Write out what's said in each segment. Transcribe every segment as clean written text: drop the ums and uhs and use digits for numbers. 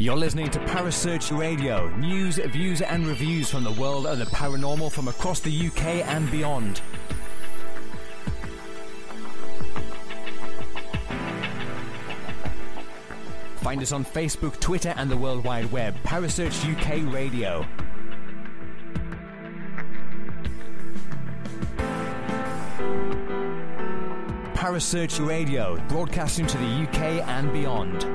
You're listening to Parasearch Radio, news, views and reviews from the world of the paranormal from across the UK and beyond. Find us on Facebook, Twitter and the World Wide Web. Parasearch UK Radio. Parasearch Radio, broadcasting to the UK and beyond.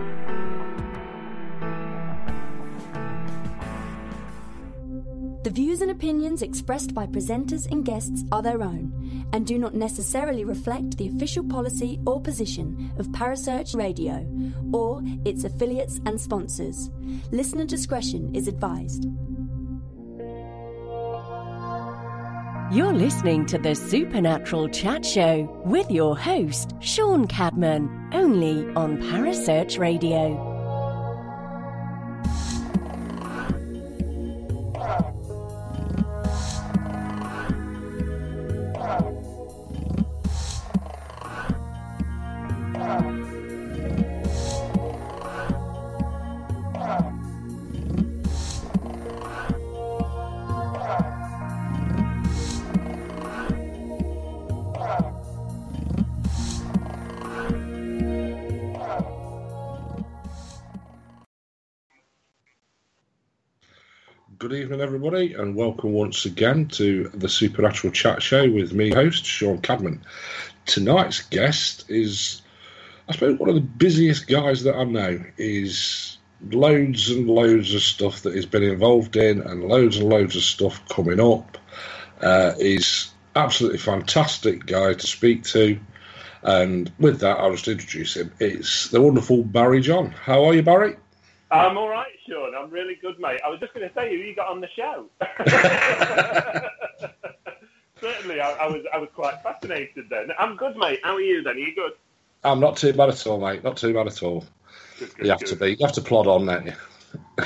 The views and opinions expressed by presenters and guests are their own and do not necessarily reflect the official policy or position of Parasearch Radio or its affiliates and sponsors. Listener discretion is advised. You're listening to the Supernatural Chat Show with your host, Sean Cadman, only on Parasearch Radio. Good evening, everybody, and welcome once again to the Supernatural Chat Show with me, host Sean Cadman. Tonight's guest is, I suppose, one of the busiest guys that I know. Is loads and loads of stuff that he's been involved in, and loads of stuff coming up. He's absolutely fantastic guy to speak to, and with that, I'll just introduce him. It's the wonderful Barrie John. How are you, Barrie? I'm all right, Sean. I'm really good, mate. I was just going to say who you got on the show. Certainly, I was quite fascinated then. I'm good, mate. How are you then? Are you good? I'm not too bad at all, mate. Not too bad at all. Good, you have to plod on, don't you?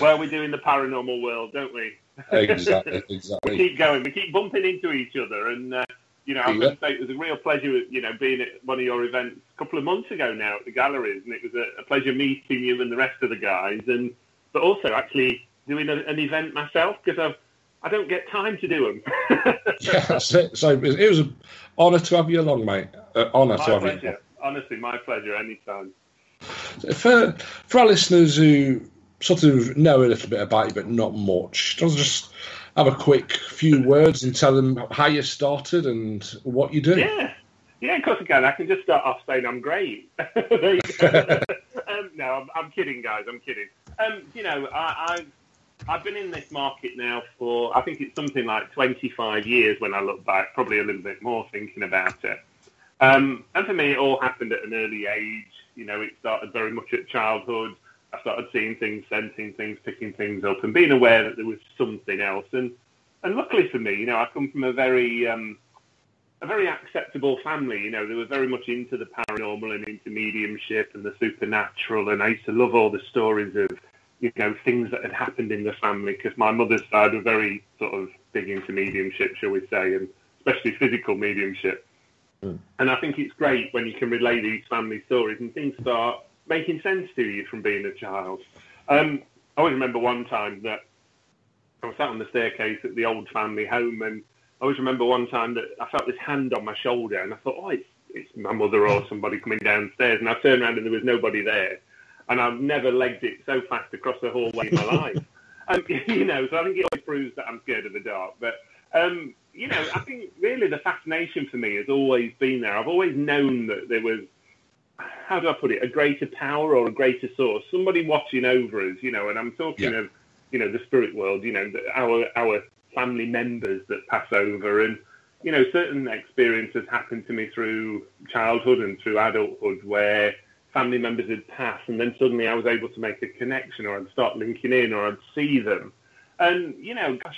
Well, we do in the paranormal world, don't we? Exactly. We keep going. We keep bumping into each other, and I'm going to say it was a real pleasure, being at one of your events a couple of months ago now at the galleries, and it was a pleasure meeting you and the rest of the guys, but also actually doing an event myself, because I don't get time to do them. Yeah, that's it. So it was an honour to have you along, mate. Honour to have you. Honestly, my pleasure, anytime. For our listeners who sort of know a little bit about you but not much, just have a quick few words and tell them how you started and what you do. Yeah, of course I can. I can just start off saying I'm great. There you go. No, I'm kidding, guys. I'm kidding. I've been in this market now for, I think it's something like 25 years when I look back, probably a little bit more thinking about it. And for me, it all happened at an early age. It started very much at childhood. I started seeing things, sensing things, picking things up, and being aware that there was something else. And luckily for me, I come from a very acceptable family. They were very much into the paranormal and into mediumship and the supernatural. And I used to love all the stories of, things that had happened in the family, because my mother's side were very sort of big into mediumship, shall we say, and especially physical mediumship. Mm. And I think it's great when you can relay these family stories and things start making sense to you from being a child. I always remember one time that I was sat on the staircase at the old family home, and I always remember one time that I felt this hand on my shoulder, and I thought, it's my mother or somebody coming downstairs, and I turned around and there was nobody there. And I've never legged it so fast across the hallway in my life. So I think it always proves that I'm scared of the dark. But, I think really the fascination for me has always been there. I've always known that there was, how do I put it, a greater power or a greater source, somebody watching over us, and I'm talking of, the spirit world, our family members that pass over. And, certain experiences happened to me through childhood and through adulthood where family members had passed, and then suddenly I was able to make a connection, or I'd start linking in, or I'd see them. And,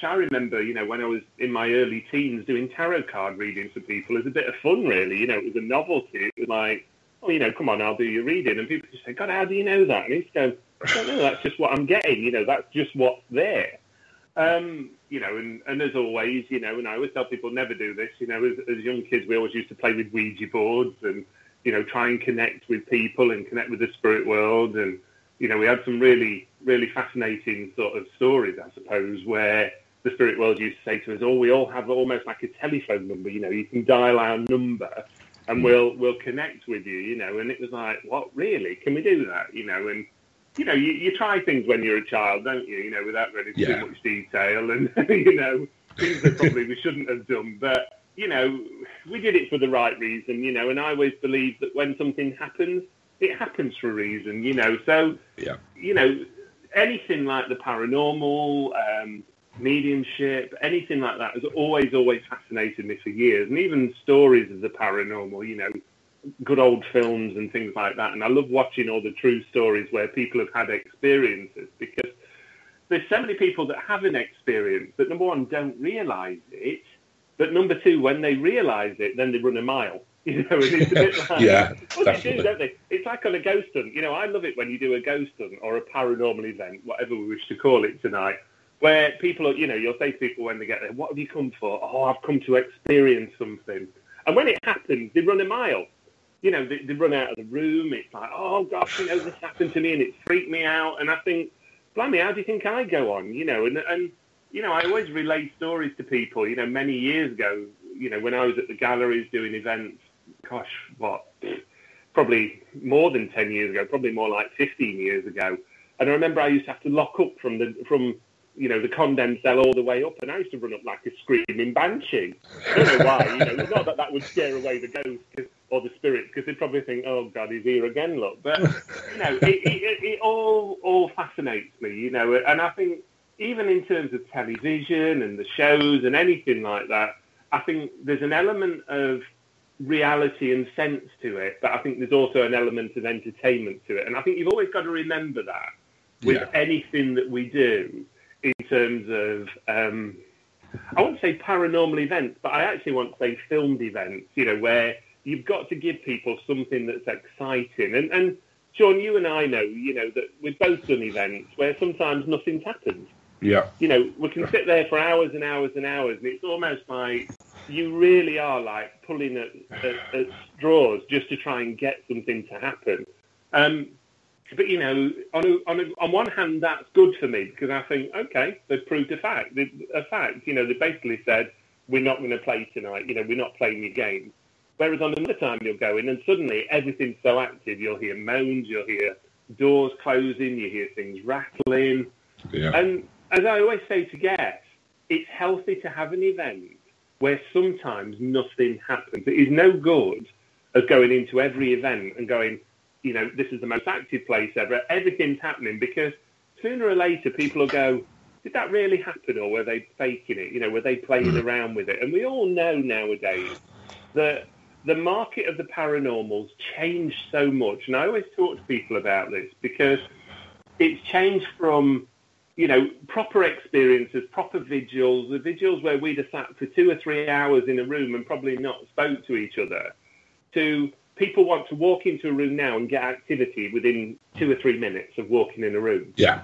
I remember, when I was in my early teens doing tarot card readings for people as a bit of fun, really. It was a novelty. It was like, come on, I'll do your reading. And people just say, God, how do you know that? And I used to go, I don't know, that's just what I'm getting. That's just what's there. And as always, and I always tell people never do this, as young kids, we always used to play with Ouija boards and, try and connect with people and connect with the spirit world. And, we had some really really fascinating sort of stories, I suppose, where the spirit world used to say to us, we all have almost like a telephone number, you can dial our number and we'll connect with you, and it was like, what, really? Can we do that? And, you try things when you're a child, don't you, without going into too much detail and, things that probably we shouldn't have done. But, we did it for the right reason, and I always believe that when something happens, it happens for a reason, So, anything like the paranormal, mediumship, anything like that has always fascinated me for years. And even stories of the paranormal, good old films and things like that. And I love watching all the true stories where people have had experiences, because there's so many people that have an experience that, number one, don't realise it, but number two, when they realise it, then they run a mile. And it's a bit like, they do, don't they? It's like on a ghost hunt. I love it when you do a ghost hunt or a paranormal event, whatever we wish to call it tonight, where people, you'll say to people when they get there, what have you come for? Oh, I've come to experience something. And when it happens, they run a mile. They run out of the room. It's like, oh, gosh, this happened to me and it freaked me out. And I think, blimey, how do you think I go on? And I always relay stories to people, many years ago, when I was at the galleries doing events, gosh, probably more than 10 years ago, probably more like 15 years ago. And I remember I used to have to lock up from the condemned cell all the way up, and I used to run up like a screaming banshee. I don't know why, not that would scare away the ghost or the spirit, because they'd probably think, oh God, he's here again, look. But, it all fascinates me, and I think even in terms of television and the shows and anything like that, I think there's an element of reality and sense to it, but I think there's also an element of entertainment to it. And I think you've always got to remember that with anything that we do in terms of, I won't say paranormal events, but I actually want to say filmed events, where you've got to give people something that's exciting. And Sean, you and I know, that we've both done events where sometimes nothing's happened. Yeah. We can sit there for hours and hours and hours, and it's almost like you really are like pulling at straws just to try and get something to happen. But, on one hand, that's good for me, because I think, okay, they've proved a fact. They basically said, we're not going to play tonight. We're not playing your game. Whereas on another time you'll go in and suddenly everything's so active. You'll hear moans, you'll hear doors closing, you hear things rattling. Yeah. And as I always say to guests, it's healthy to have an event where sometimes nothing happens. It is no good as going into every event and going, this is the most active place ever. Everything's happening, because sooner or later people will go, did that really happen, or were they faking it? Were they playing around with it? And we all know nowadays that the market of the paranormal's changed so much. And I always talk to people about this, because it's changed from, proper experiences, proper vigils, the vigils where we'd have sat for 2 or 3 hours in a room and probably not spoke to each other, to people want to walk into a room now and get activity within 2 or 3 minutes of walking in a room. Yeah.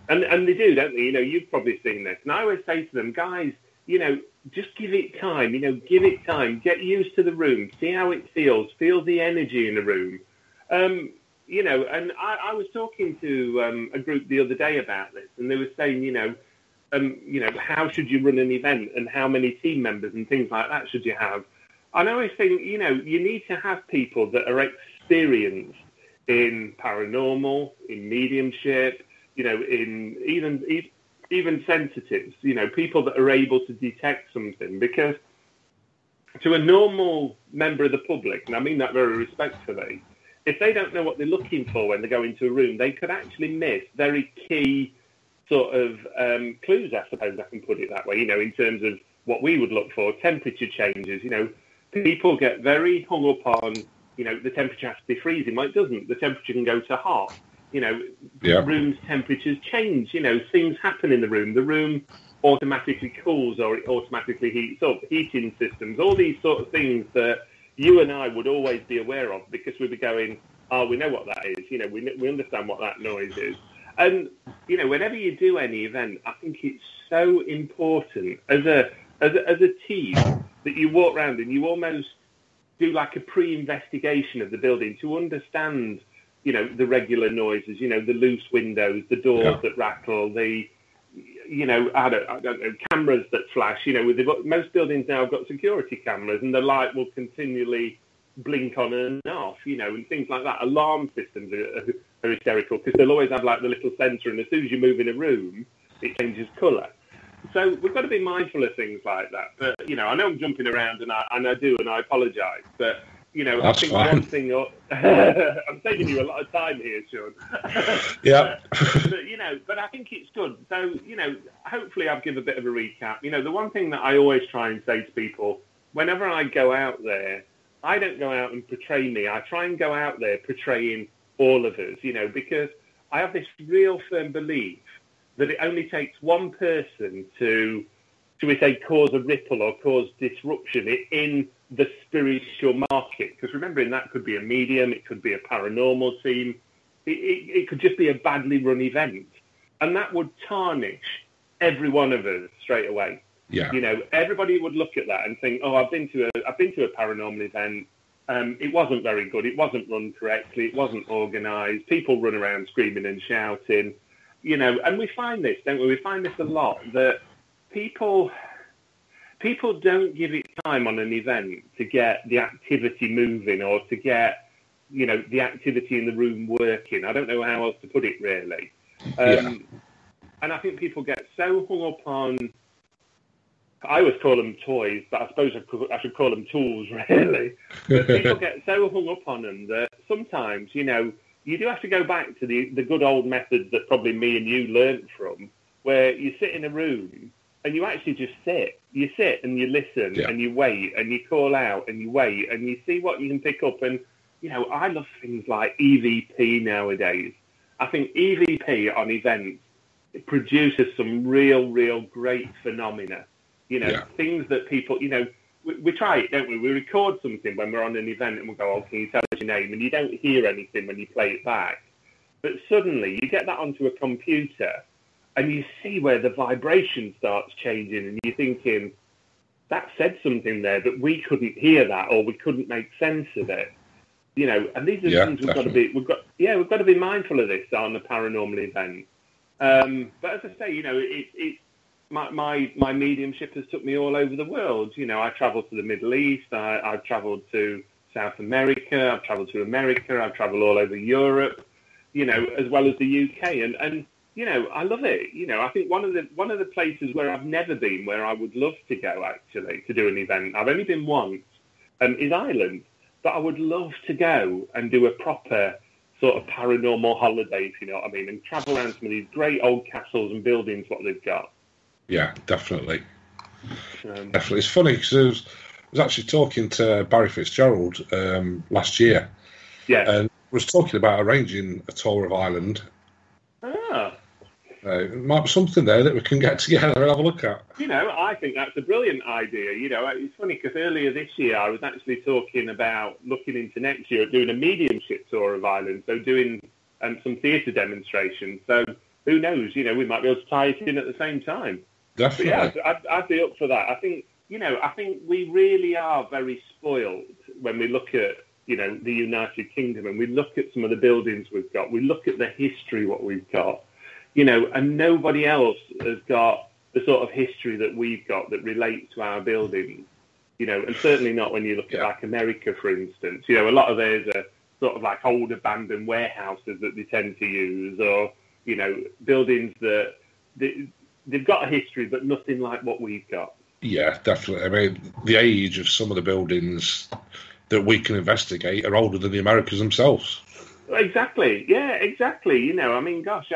And they do, don't they? You've probably seen this. And I always say to them, guys, just give it time, give it time, get used to the room, see how it feels, feel the energy in the room. And I was talking to a group the other day about this, and they were saying, how should you run an event and how many team members and things like that should you have? And I always think, you need to have people that are experienced in paranormal, in mediumship, in even sensitives, people that are able to detect something. Because to a normal member of the public, and I mean that very respectfully, if they don't know what they're looking for when they go into a room, they could actually miss very key sort of clues, I suppose I can put it that way, in terms of what we would look for, temperature changes. People get very hung up on, the temperature has to be freezing. Well, it doesn't. The temperature can go to hot. Rooms' temperatures change. Things happen in the room. The room automatically cools or it automatically heats up. Heating systems, all these sort of things that you and I would always be aware of, because we'd be going, oh, we know what that is. We understand what that noise is. And, whenever you do any event, I think it's so important as a team that you walk around and you almost do like a pre-investigation of the building to understand you know, the regular noises, you know, the loose windows, the doors that rattle, the, you know, I don't know, cameras that flash. You know, most buildings now have got security cameras, and the light will continually blink on and off, you know, and things like that. Alarm systems are hysterical because they'll always have like the little sensor, and as soon as you move in a room, it changes colour. So we've got to be mindful of things like that. But, you know, I know I'm jumping around, and I apologise. But, you know, That's I think fine. one thing... I'm taking you a lot of time here, Sean. Yeah. But, you know, but I think it's good. So, you know, hopefully I'll give a bit of a recap. You know, the one thing that I always try and say to people, whenever I go out there, I don't go out and portray me. I try and go out there portraying all of us, you know, because I have this real firm belief that it only takes one person to we say, cause a ripple or cause disruption in the spiritual market. Because remembering that could be a medium, it could be a paranormal team, it could just be a badly run event. And that would tarnish every one of us straight away. Yeah. You know, everybody would look at that and think, oh, I've been to a paranormal event. It wasn't very good. It wasn't run correctly. It wasn't organised. People run around screaming and shouting. You know, and we find this, don't we? We find this a lot, that people don't give it time on an event to get the activity moving or to get, you know, the activity in the room working. I don't know how else to put it, really. And I think people get so hung up on, I always call them toys, but I suppose I should call them tools, really. But people get so hung up on them that sometimes, you know, you do have to go back to the good old methods that probably me and you learnt from, where you sit in a room and you actually just sit. You sit and you listen and you wait and you call out and you wait and you see what you can pick up. And, you know, I love things like EVP nowadays. I think EVP on events, it produces some real great phenomena. You know, things that people, you know, we try it, don't we? We record something when we're on an event and we'll go, oh, can you tell us your name? And you don't hear anything when you play it back. But suddenly you get that onto a computer and you see where the vibration starts changing and you're thinking, that said something there, but we couldn't hear that or we couldn't make sense of it. You know, and these are things we've got to be mindful of this on a paranormal event. But as I say, you know, my mediumship has took me all over the world. You know, I travelled to the Middle East, I've travelled to South America, I've travelled to America, I've travelled all over Europe, you know, as well as the UK. And you know, I love it. You know, I think one of the places where I've never been, where I would love to go actually to do an event, I've only been once, is Ireland. But I would love to go and do a proper sort of paranormal holiday, if you know what I mean, and travel around some of these great old castles and buildings, what they've got. Yeah, definitely. Definitely. It's funny because I was actually talking to Barry Fitzgerald last year. Yeah. And was talking about arranging a tour of Ireland. It might be something there that we can get together and have a look at. You know, I think that's a brilliant idea. You know, it's funny because earlier this year I was actually talking about looking into next year at doing a mediumship tour of Ireland, so doing some theatre demonstrations. So who knows, you know, we might be able to tie it in at the same time. Definitely. But yeah, I'd be up for that. I think we really are very spoiled when we look at, you know, the United Kingdom and we look at some of the buildings we've got. We look at the history, what we've got. You know, and nobody else has got the sort of history that we've got that relates to our buildings, you know, and certainly not when you look at like America, for instance. You know, a lot of theirs are sort of like old abandoned warehouses that they tend to use, or, you know, buildings that they've got a history, but nothing like what we've got. Yeah, definitely. I mean, the age of some of the buildings that we can investigate are older than the Americans themselves. Exactly. Yeah, exactly. You know, I mean, gosh,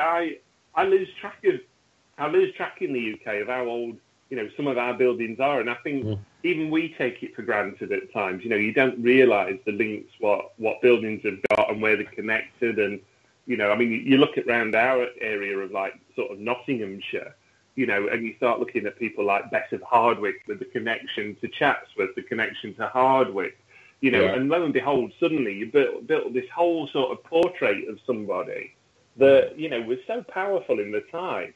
I lose track in the UK of how old, you know, some of our buildings are. And I think even we take it for granted at times. You know, you don't realise the links, what buildings have got and where they're connected. And, you know, I mean, you look at around our area of like sort of Nottinghamshire, you know, and you start looking at people like Bess of Hardwick with the connection to Chatsworth, the connection to Hardwick, you know, and lo and behold, suddenly you built this whole sort of portrait of somebody that, you know, was so powerful in the time.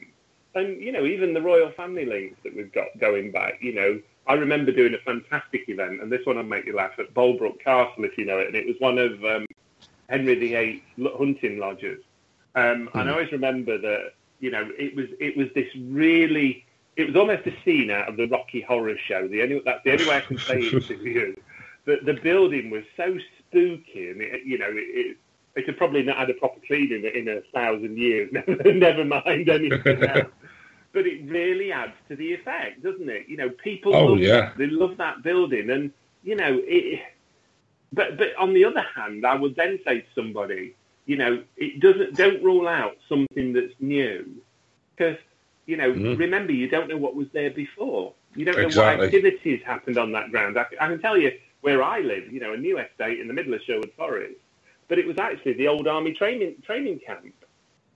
And, you know, even the royal family links that we've got going back, you know, I remember doing a fantastic event, and this one will make you laugh, at Bolebrook Castle, if you know it, and it was one of Henry VIII hunting lodges. And I always remember that, you know, it was this really, it was almost a scene out of the Rocky Horror Show. That's the only way I can say it to you. The building was so spooky, and it had probably not had a proper cleaning in 1,000 years. Never mind anything else. But it really adds to the effect, doesn't it? You know, people they love that building, and you know it. But on the other hand, I would then say to somebody, you know, don't rule out something that's new, because you know, remember, you don't know what was there before. You don't know what activities happened on that ground. I can tell you where I live, you know, a new estate in the middle of Sherwood Forest, but it was actually the old army training camp.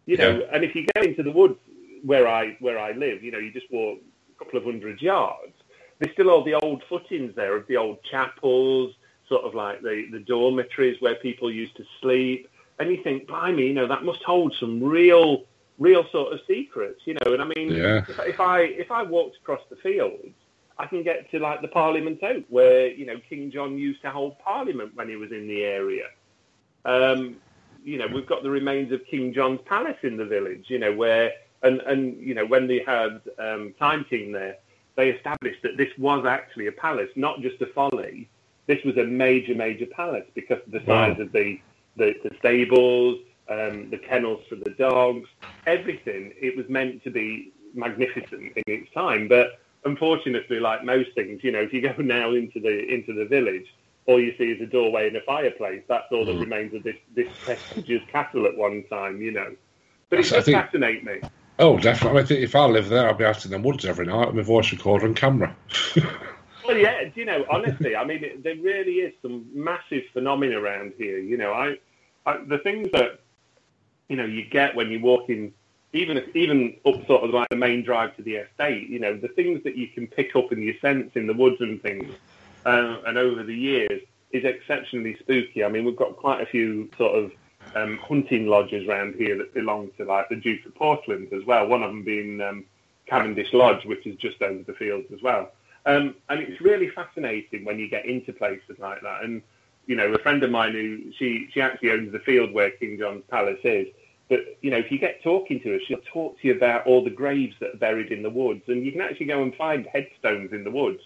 You know, and if you go into the woods where I live, you know, you just walk a couple of 100 yards. There's still all the old footings there of the old chapels, sort of like the dormitories where people used to sleep. And you think, blimey, you know, that must hold some real sort of secrets, you know. And I mean, if I walked across the fields, I can get to like the Parliament Oak, where, you know, King John used to hold Parliament when he was in the area. You know, we've got the remains of King John's Palace in the village, you know, where, and you know, when they had Time King there, they established that this was actually a palace, not just a folly. This was a major palace because of the size of the stables, the kennels for the dogs, everything. It was meant to be magnificent in its time, but unfortunately, like most things, you know, if you go now into the village, all you see is a doorway and a fireplace. That's all that remains of this prestigious castle at one time, you know. But it does fascinate me. Oh, definitely. I think if I lived there, I'd be out in the woods every night with my voice recorder and camera. Well, yeah, you know, honestly, I mean, there really is some massive phenomena around here. You know, I the things that, you know, you get when you walk in, even up sort of like the main drive to the estate, you know, the things that you can pick up and you sense in the woods and things, and over the years is exceptionally spooky. I mean, we've got quite a few sort of hunting lodges around here that belong to like the Duke of Portland as well. One of them being Cavendish Lodge, which is just over the fields as well. And it's really fascinating when you get into places like that. And, you know, a friend of mine who, she actually owns the field where King John's Palace is. But, you know, if you get talking to her, she'll talk to you about all the graves that are buried in the woods. And you can actually go and find headstones in the woods.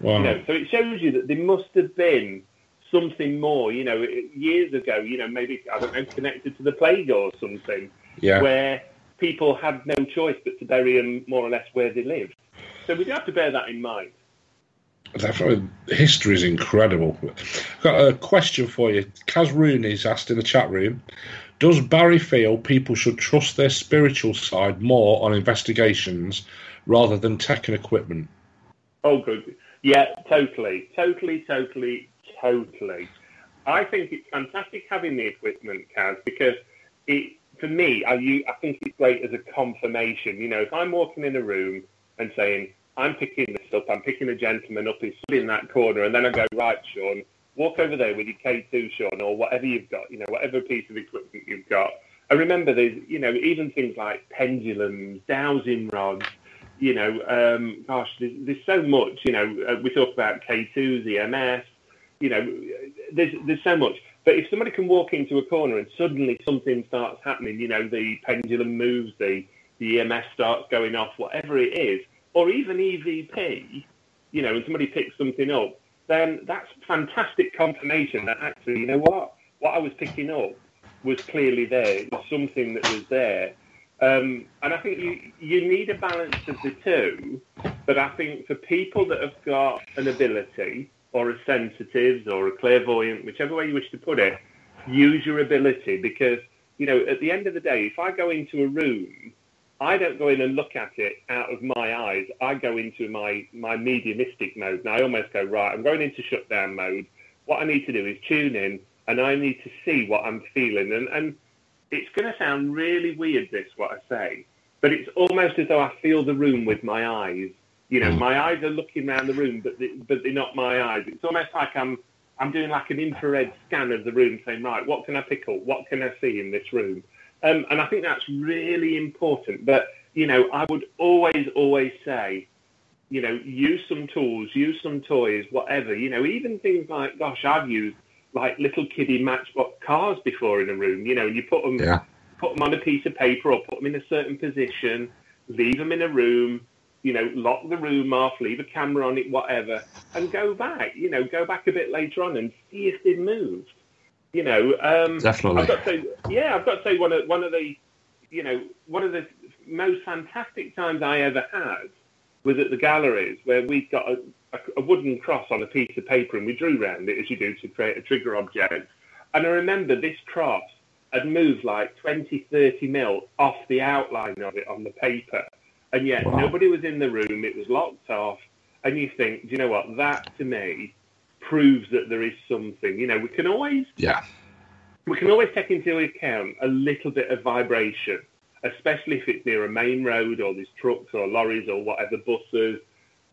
Wow. You know, so it shows you that there must have been something more, you know, years ago, you know, maybe, I don't know, connected to the plague or something, where people had no choice but to bury them more or less where they lived. So we do have to bear that in mind. Definitely, history is incredible. I've got a question for you. Kaz Rooney's asked in the chat room, does Barry feel people should trust their spiritual side more on investigations rather than tech and equipment? Oh, good. Yeah, totally. I think it's fantastic having the equipment, Kaz, because for me, I think it's great as a confirmation. You know, if I'm walking in a room and saying, I'm picking this up, I'm picking a gentleman up, he's in that corner, and then I go, right, Sean, walk over there with your K2, Sean, or whatever you've got, you know, whatever piece of equipment you've got. And remember, there's, you know, even things like pendulums, dowsing rods, you know, there's so much, you know, we talk about K2s, EMS, you know, there's so much. But if somebody can walk into a corner and suddenly something starts happening, you know, the pendulum moves, the EMS starts going off, whatever it is, or even EVP, you know, and somebody picks something up, then that's fantastic confirmation that actually, you know what I was picking up was clearly there. It was something that was there. And I think you need a balance of the two, but I think for people that have got an ability, or a sensitive, or a clairvoyant, whichever way you wish to put it, use your ability, because, you know, at the end of the day, if I go into a room, I don't go in and look at it out of my eyes. I go into my mediumistic mode, and I almost go, right, I'm going into shutdown mode. What I need to do is tune in, and I need to see what I'm feeling. And it's going to sound really weird, this, what I say, but it's almost as though I feel the room with my eyes. You know, my eyes are looking around the room, but they're not my eyes. It's almost like I'm doing like an infrared scan of the room, saying, right, what can I pick up? What can I see in this room? And I think that's really important. But, you know, I would always say, you know, use some tools, use some toys, whatever. You know, even things like, gosh, I've used like little kiddie Matchbox cars before in a room, you know, and you put them on a piece of paper or put them in a certain position, leave them in a room, you know, lock the room off, leave a camera on it, whatever, and go back a bit later on and see if they moved. You know, definitely. I've got to say one of the most fantastic times I ever had was at the galleries, where we got a wooden cross on a piece of paper and we drew around it, as you do, to create a trigger object. And I remember this cross had moved like 20, 30 mil off the outline of it on the paper. And yet nobody was in the room, it was locked off. And you think, do you know what, that to me proves that there is something. You know, we can always take into account a little bit of vibration, especially if it's near a main road or there's trucks or lorries or whatever, buses.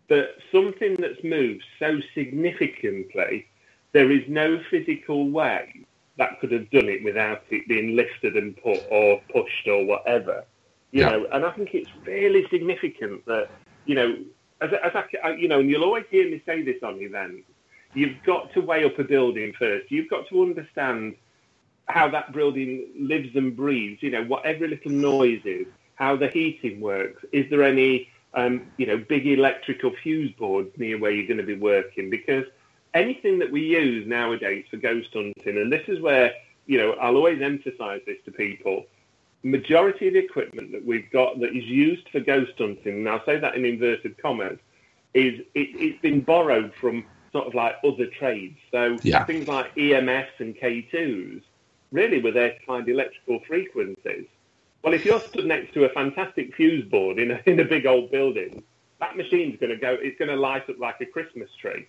But something that's moved so significantly, there is no physical way that could have done it without it being lifted and put or pushed or whatever. You know, and I think it's really significant that, you know, as you know, and you'll always hear me say this on events, you've got to weigh up a building first. You've got to understand how that building lives and breathes, you know, what every little noise is, how the heating works. Is there any, you know, big electrical fuse boards near where you're going to be working? Because anything that we use nowadays for ghost hunting, and this is where, you know, I'll always emphasize this to people, majority of the equipment that we've got that is used for ghost hunting, and I'll say that in inverted commas, is it's been borrowed from sort of like other trades. So things like EMFs and K2s really were there to find electrical frequencies. Well, if you're stood next to a fantastic fuse board in a big old building, that machine's going to go, it's going to light up like a Christmas tree.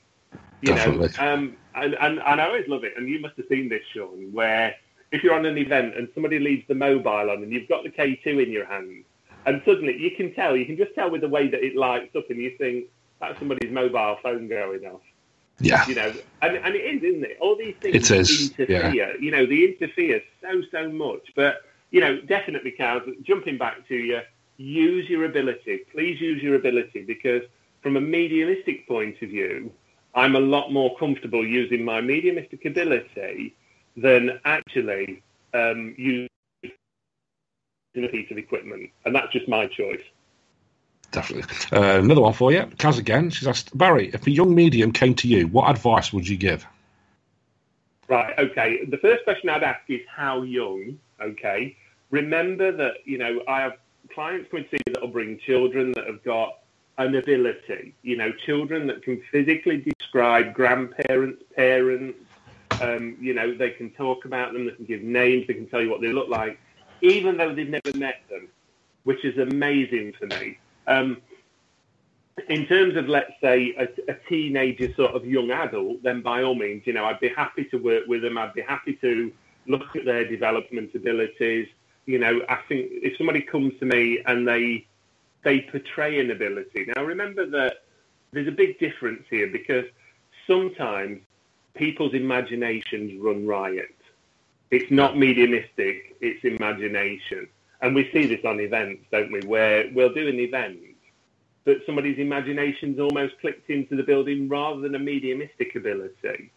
You know, and I always love it. And you must have seen this, Sean, where if you're on an event and somebody leaves the mobile on and you've got the K2 in your hand, and suddenly you can just tell with the way that it lights up, and you think that's somebody's mobile phone going off. Yeah. You know, and it is, isn't it? All these things interfere. Yeah. You know, they interfere so much. But, you know, definitely, Carl, jumping back to you, use your ability. Please use your ability, because from a mediumistic point of view, I'm a lot more comfortable using my mediumistic ability than actually using a piece of equipment. And that's just my choice. Definitely. Another one for you. Kaz again. She's asked, Barry, if a young medium came to you, what advice would you give? Right, okay. The first question I'd ask is how young, okay? Remember that, you know, I have clients coming to see that will bring children that have got an ability, you know, children that can physically describe grandparents, parents, you know, they can talk about them, they can give names, they can tell you what they look like, even though they've never met them, which is amazing for me. In terms of, let's say, a teenager sort of young adult, then by all means, you know, I'd be happy to work with them. I'd be happy to look at their development abilities. You know, I think if somebody comes to me and they portray an ability. Now, remember that there's a big difference here, because sometimes people's imaginations run riot. It's not mediumistic, it's imagination. And we see this on events, don't we, where we'll do an event, but somebody's imagination's almost clicked into the building rather than a mediumistic ability.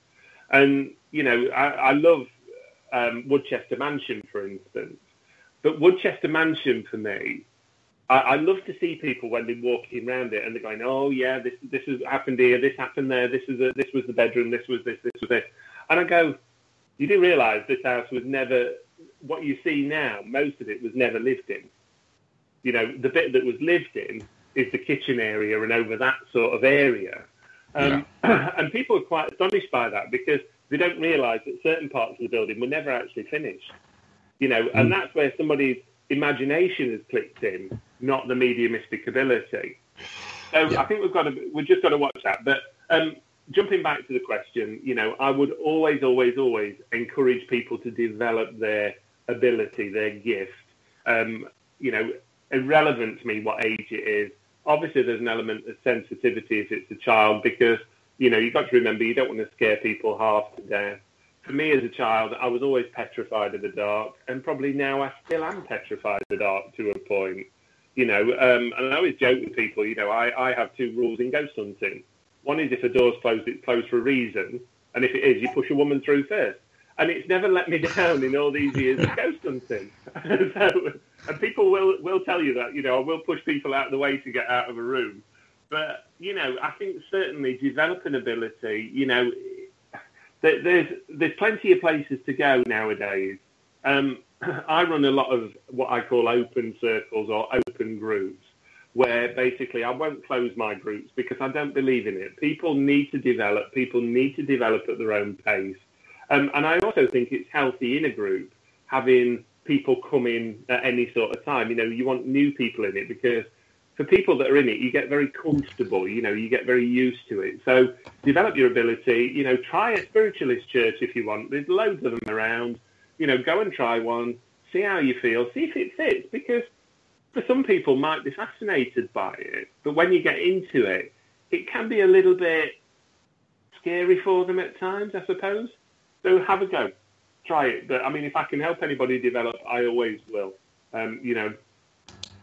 And, you know, I love Woodchester Mansion, for instance. But Woodchester Mansion, for me, I love to see people when they're walking around it and they're going, oh, yeah, this has happened here, this happened there, this was the bedroom, this was this was this. And I go, you do realise this house was never... What you see now, most of it was never lived in. You know, the bit that was lived in is the kitchen area and over that sort of area. And people are quite astonished by that, because they don't realise that certain parts of the building were never actually finished. You know, and that's where somebody's imagination has clicked in, not the mediumistic ability. So I think we've just got to watch that. But jumping back to the question, you know, I would always encourage people to develop their ability, their gift. You know, irrelevant to me what age it is. Obviously, there's an element of sensitivity if it's a child, because, you know, you've got to remember, you don't want to scare people half to death. For me as a child, I was always petrified of the dark, and probably now I still am petrified of the dark to a point. You know, and I always joke with people, you know, I have two rules in ghost hunting. One is if a door's closed, it's closed for a reason. And if it is, you push a woman through first. And it's never let me down in all these years of ghost hunting. And people will tell you that, I will push people out of the way to get out of a room. But, I think certainly developing ability, there's plenty of places to go nowadays. I run a lot of what I call open circles or open groups, where basically I won't close my groups because I don't believe in it. People need to develop at their own pace. And I also think it's healthy in a group having people come in at any sort of time. You want new people in it because for people that are in it, you get very comfortable, you get very used to it. So develop your ability, try a spiritualist church if you want. There's loads of them around. Go and try one, see how you feel, see if it fits, because for some people might be fascinated by it, but when you get into it, it can be a little bit scary for them at times, I suppose. So have a go, try it. But if I can help anybody develop, I always will. I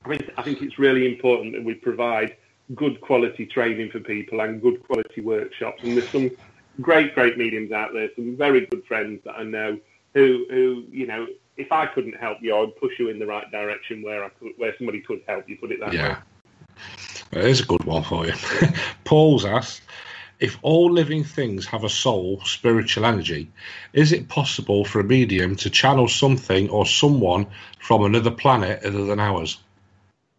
think it's really important that we provide good quality training for people and good quality workshops. And there's some great mediums out there, some very good friends that I know who if I couldn't help you, I'd push you in the right direction where somebody could help you, put it that way. There's a good one for you. Paul's asked, if all living things have a soul, spiritual energy, is it possible for a medium to channel something or someone from another planet other than ours?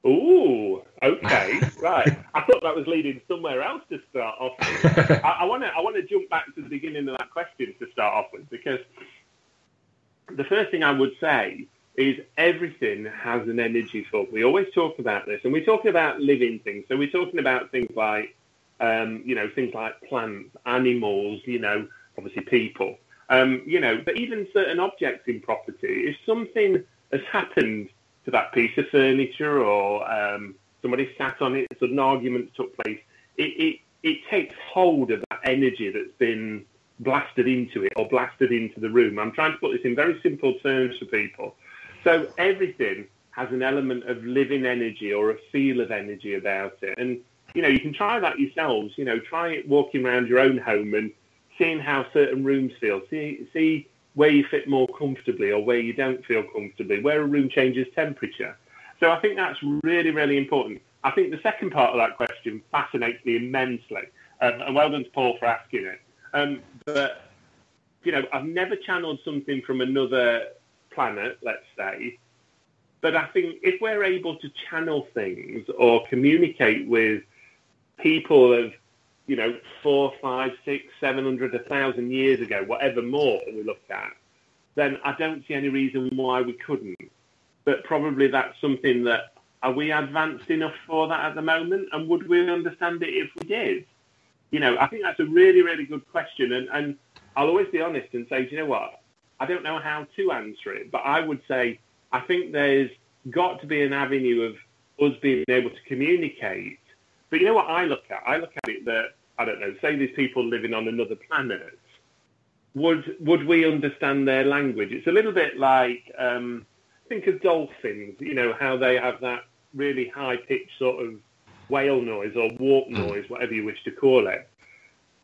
Ooh, okay, right. I thought that was leading somewhere else to start off with. I want to jump back to the beginning of that question to start off with, because the first thing I would say is everything has an energy form. We always talk about this, and we're talking about living things. So we're talking about things like, things like plants, animals, obviously people, but even certain objects in property. If something has happened to that piece of furniture or somebody sat on it, sudden argument took place, it takes hold of that energy that's been blasted into it or blasted into the room. I'm trying to put this in very simple terms for people. So everything has an element of living energy or a feel of energy about it. And, you can try that yourselves. Try it walking around your own home and seeing how certain rooms feel. See where you fit more comfortably or where you don't feel comfortably, where a room changes temperature. So I think that's really, really important. I think the second part of that question fascinates me immensely. And well done to Paul for asking it. But, I've never channeled something from another planet, let's say. But I think if we're able to channel things or communicate with people of, 4, 5, 6, 700, 1,000 years ago, whatever more we look at, then I don't see any reason why we couldn't. But probably that's something that, are we advanced enough for that at the moment? And would we understand it if we did? I think that's a really, really good question. And I'll always be honest and say, do you know what? I don't know how to answer it, but I would say I think there's got to be an avenue of us being able to communicate. But you know what I look at? I look at it that, I don't know, say there's people living on another planet. Would we understand their language? It's a little bit like, think of dolphins, how they have that really high-pitched sort of whale noise or warp noise, whatever you wish to call it.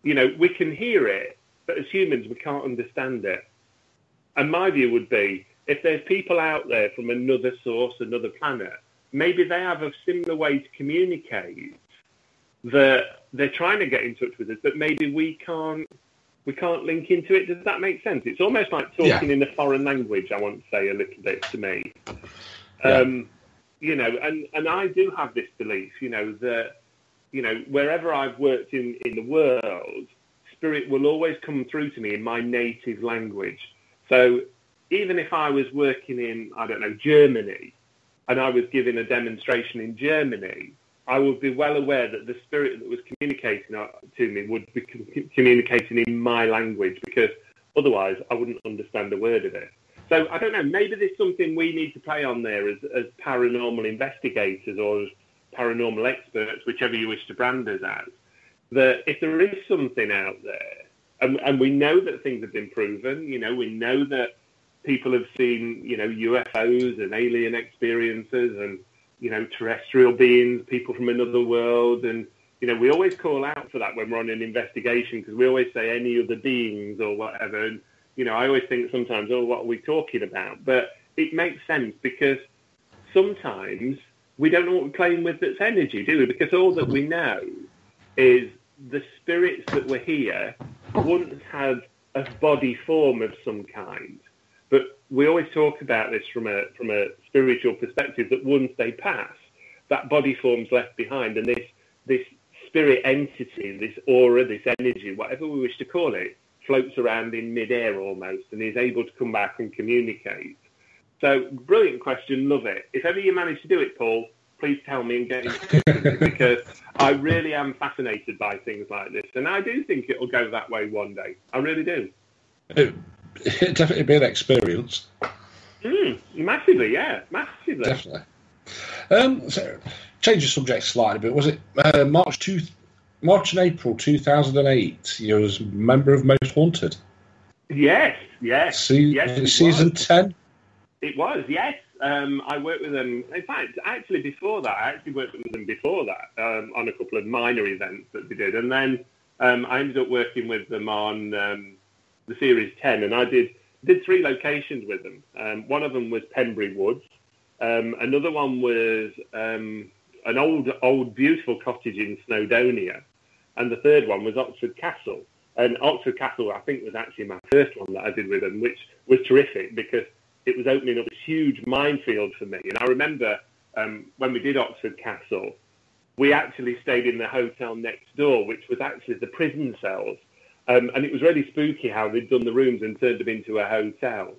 We can hear it, but as humans, we can't understand it. And my view would be, if there's people out there from another source, another planet, maybe they have a similar way to communicate that they're trying to get in touch with us, but maybe we can't link into it. Does that make sense? It's almost like talking in a foreign language, I want to say a little bit to me. And I do have this belief, that, wherever I've worked in the world, spirit will always come through to me in my native language. So even if I was working in, I don't know, Germany, and I was giving a demonstration in Germany, I would be well aware that the spirit that was communicating to me would be communicating in my language, because otherwise I wouldn't understand a word of it. So I don't know, maybe there's something we need to play on there as paranormal investigators or as paranormal experts, whichever you wish to brand us as, that if there is something out there, and we know that things have been proven, we know that people have seen, UFOs and alien experiences and, terrestrial beings, people from another world, and, we always call out for that when we're on an investigation, because we always say any other beings or whatever. And, I always think sometimes, what are we talking about? But it makes sense, because sometimes we don't know what we're playing with that's energy, do we? Because all that we know is the spirits that were here once had a body form of some kind. But we always talk about this from a spiritual perspective, that once they pass, that body form's left behind, and this spirit entity, this aura, this energy, whatever we wish to call it, floats around in midair almost, and is able to come back and communicate. So, brilliant question, love it. If ever you manage to do it, Paul, please tell me and get in touch with me, because I really am fascinated by things like this, and I do think it'll go that way one day. I really do. It'd definitely be an experience. Massively, yeah, massively. Definitely. So, change the subject slightly, but was it March and April 2008? You was a member of Most Haunted. Yes. Season 10. It was, yes. I worked with them. In fact, actually before that, I worked with them before that on a couple of minor events that they did, and then I ended up working with them on the Series 10, and I did 3 locations with them. One of them was Pembury Woods. Another one was an old beautiful cottage in Snowdonia, and the third one was Oxford Castle. And Oxford Castle, I think, was actually my first one that I did with them, which was terrific, because it was opening up a huge minefield for me. And I remember when we did Oxford Castle, we actually stayed in the hotel next door, which was actually the prison cells. And it was really spooky how they'd done the rooms and turned them into a hotel.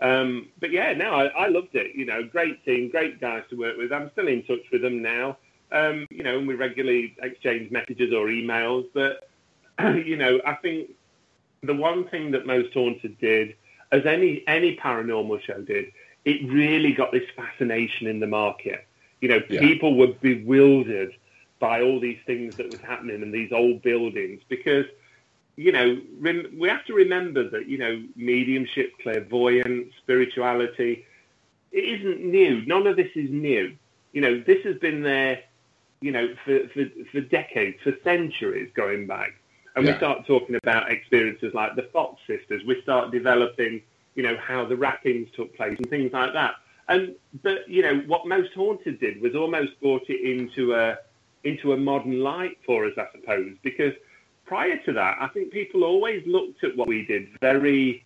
But yeah, no, I loved it. Great team, great guys to work with. I'm still in touch with them now. And we regularly exchange messages or emails. But, I think the one thing that Most Haunted did, as any paranormal show did, it really got this fascination in the market. People were bewildered by all these things that was happening in these old buildings, because, we have to remember that, mediumship, clairvoyance, spirituality, it isn't new. None of this is new. This has been there, for decades, for centuries going back. And we start talking about experiences like the Fox sisters. We start developing, how the rappings took place and things like that. But what Most Haunted did was almost brought it into a modern light for us, I suppose, because prior to that, I think people always looked at what we did very,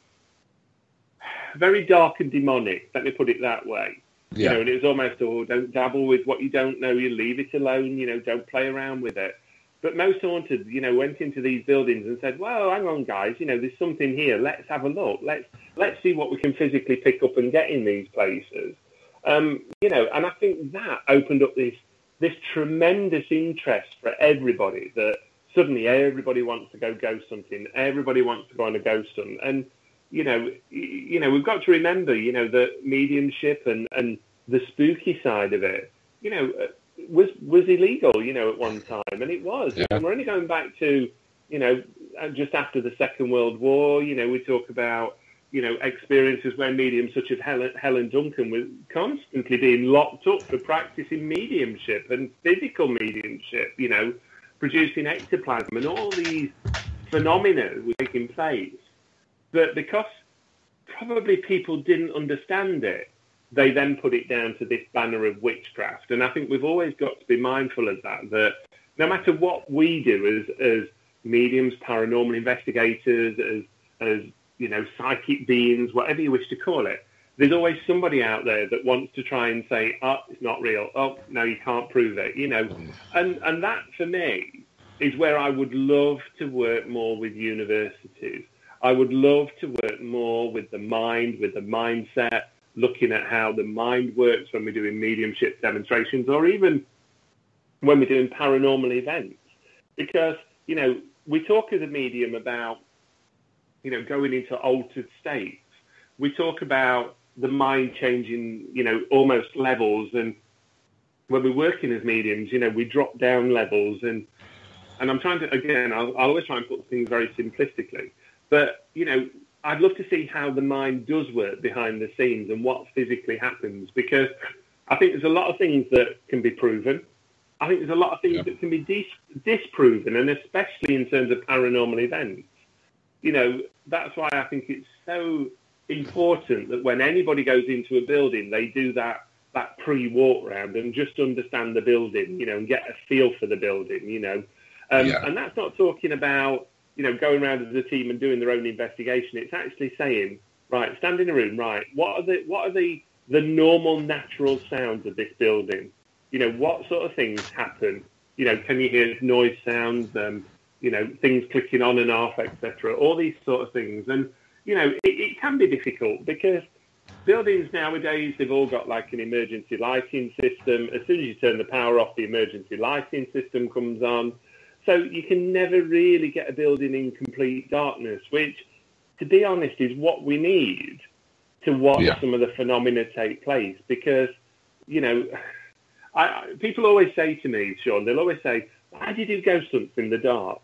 very dark and demonic. Let me put it that way. Yeah. And it was almost, don't dabble with what you don't know. You leave it alone. Don't play around with it. But Most Haunted, went into these buildings and said, well, hang on, guys, there's something here. Let's have a look. Let's see what we can physically pick up and get in these places. And I think that opened up this tremendous interest for everybody, that suddenly everybody wants to go ghost hunting. Everybody wants to go on a ghost hunt. And, we've got to remember, that mediumship and the spooky side of it, was illegal, at one time, and it was. Yeah. And we're only going back to, just after the Second World War. We talk about, experiences where mediums such as Helen Duncan was constantly being locked up for practicing mediumship and physical mediumship, producing ectoplasm, and all these phenomena were taking place. But because probably people didn't understand it, they then put it down to this banner of witchcraft. And I think we've always got to be mindful of that no matter what we do as mediums, paranormal investigators, as psychic beings, whatever you wish to call it, there's always somebody out there that wants to try and say, oh, it's not real. Oh, no, you can't prove it, And that, for me, is where I would love to work more with universities. I would love to work more with the mind, with the mindset, looking at how the mind works when we're doing mediumship demonstrations, or even when we're doing paranormal events. Because, we talk as a medium about, going into altered states. We talk about the mind changing, almost levels. And when we're working as mediums, we drop down levels. And I'm trying to, again, I'll always try and put things very simplistically. But, I'd love to see how the mind does work behind the scenes and what physically happens, because I think there's a lot of things that can be proven. I think there's a lot of things that can be disproven, and especially in terms of paranormal events. You know, that's why I think it's so important that when anybody goes into a building, they do that pre-walk round and just understand the building, you know, and get a feel for the building, you know. And that's not talking about, you know, going around as a team and doing their own investigation. It's actually saying, right, stand in a room, right, what are the normal natural sounds of this building? You know, what sort of things happen? You know, can you hear noise sounds, you know, things clicking on and off, etc., all these sort of things. And, you know, it can be difficult because buildings nowadays, they've all got like an emergency lighting system. As soon as you turn the power off, the emergency lighting system comes on. So you can never really get a building in complete darkness, which, to be honest, is what we need to watch some of the phenomena take place. Because, you know, people always say to me, Sean, they'll always say, why do you do ghost hunts in the dark?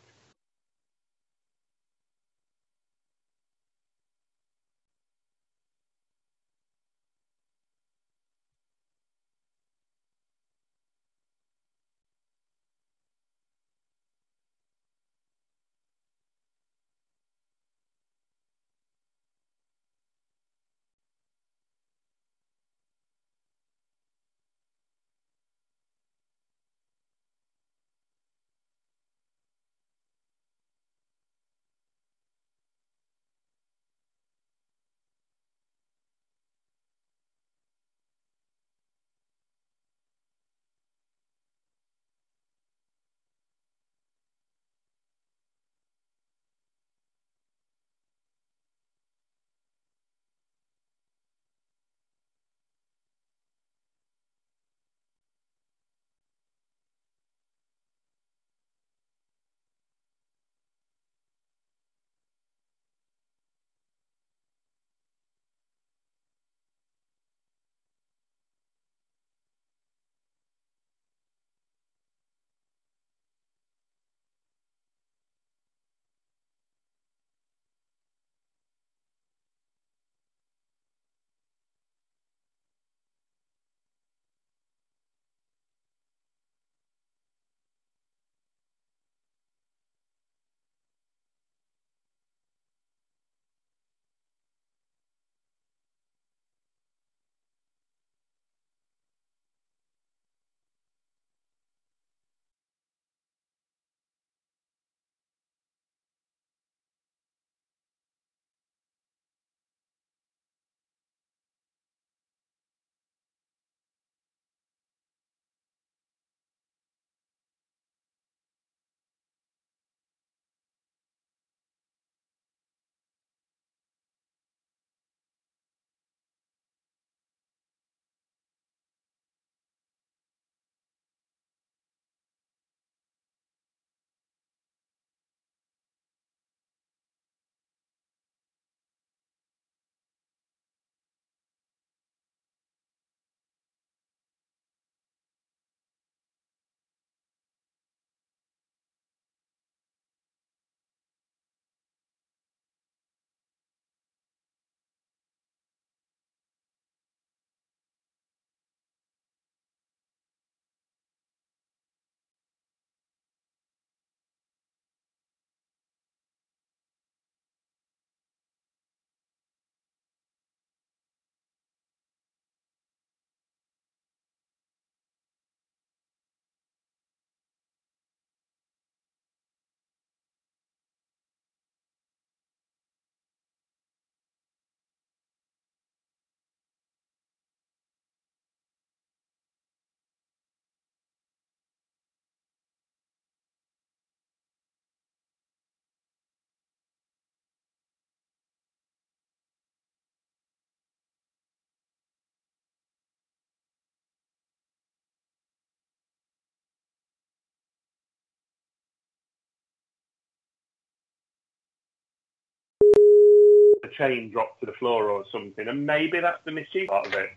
A chain dropped to the floor or something, and maybe that's the mischief part of it.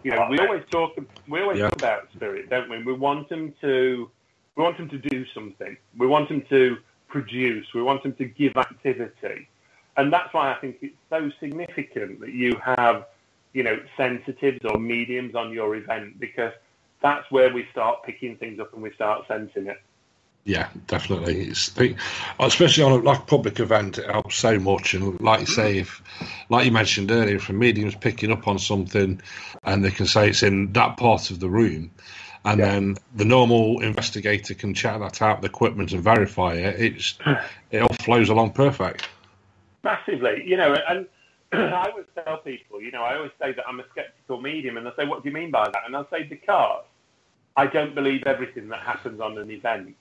You know, we always talk about spirit, don't we? We want them to do something. We want them to produce. We want them to give activity, and that's why I think it's so significant that you have, you know, sensitives or mediums on your event, because that's where we start picking things up and we start sensing it. Yeah, definitely. Especially on a public event, it helps so much. And like you say, like you mentioned earlier, if a medium's picking up on something and they can say it's in that part of the room, and then the normal investigator can check that out with equipment and verify it, it all flows along perfect. Massively, and I always tell people, I always say that I'm a skeptical medium, and they'll say, what do you mean by that? And I'll say, because I don't believe everything that happens on an event.